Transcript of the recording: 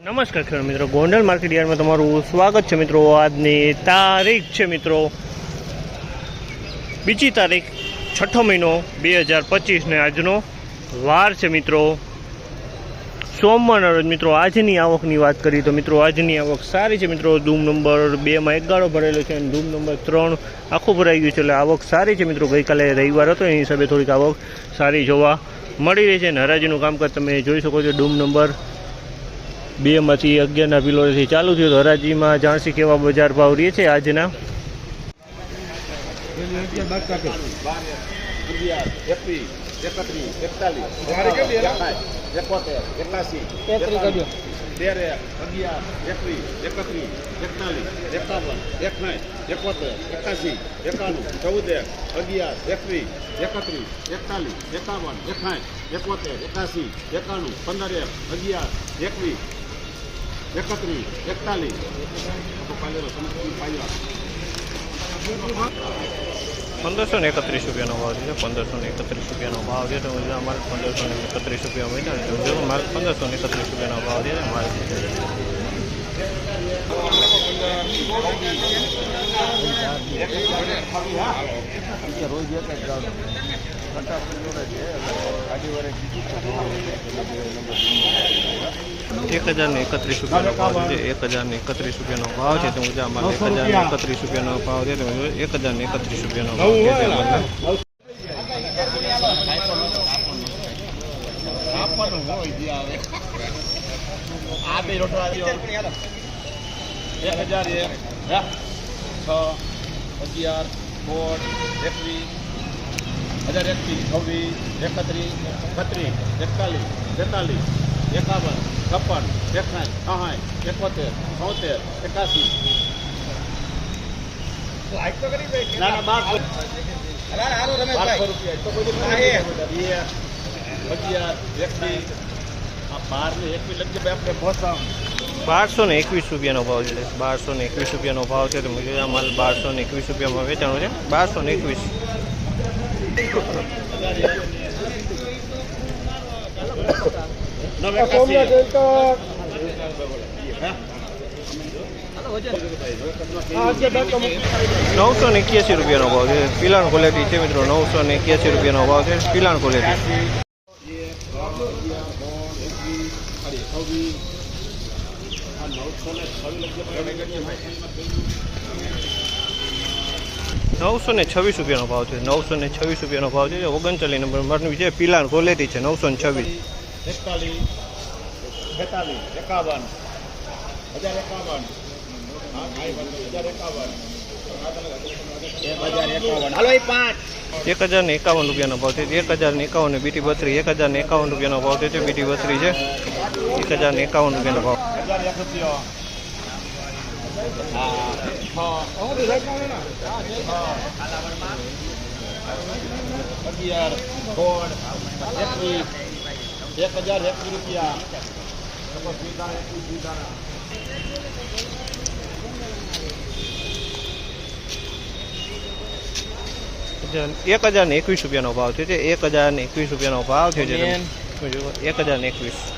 નમસ્કાર ખેડૂત મિત્રો, ગોંડલ માર્કેટ યાર્ડમાં તમારું સ્વાગત છે મિત્રો। આજની તારીખ છે મિત્રો 2 તારીખ 6ઠો મહિનો 2025 ને આજનો વાર છે મિત્રો સોમવારના રોજ। મિત્રો આજની આવકની વાત કરીએ તો મિત્રો આજની આવક સારી છે મિત્રો। ધૂમ નંબર 2 માં એક ગાળો ભરેલો છે અને ધૂમ નંબર 3 આખું ભરાઈ ગયું છે, એટલે આવક સારી છે મિત્રો। ગઈકાલે રવિવાર હતો એની હિસાબે થોડીક આવક સારી જોવા મળી રહી છે અને હરાજીનું કામકાજ તમે જોઈ શકો છો। ધૂમ નંબર 2 માંથી 11ના પિલોરેથી ચાલુ થયું। તો હરાજીમાં જાણસી કેવા બજાર ભાવ રહે છે આજના। ₹1531 ભાવ છે। ₹1531 ભાવ છે તો મારે ₹1531 મહિના મારે ₹1531 ભાવ છે મારે। ₹1031 ભાવ છે। ₹1031 ભાવ છે તો અમારે ₹1031 ભાવ છે તો ₹1031 ભાવ છે। ₹1221 ભાવ છે। ₹1221 ભાવ છે તો માલ ₹1221 વેચાણો છે। 1221 ₹981 ભાવ છે। પિલાણ ક્વોલિટી છે મિત્રો। ₹981 ભાવ છે પિલાણ ક્વોલિટી। ₹926 ભાવ છે। ₹926 ભાવ છે। 39 નંબર મારનું છે પિલાણ ક્વોલિટી છે। 926 ₹1051 ભાવ છે। ₹1051 બીટી 32 ₹1051 ભાવ છે। બીટી 32 છે ₹1051 ભાવ। ₹1021 ભાવ છે। ₹1021 ભાવ છે। ₹1021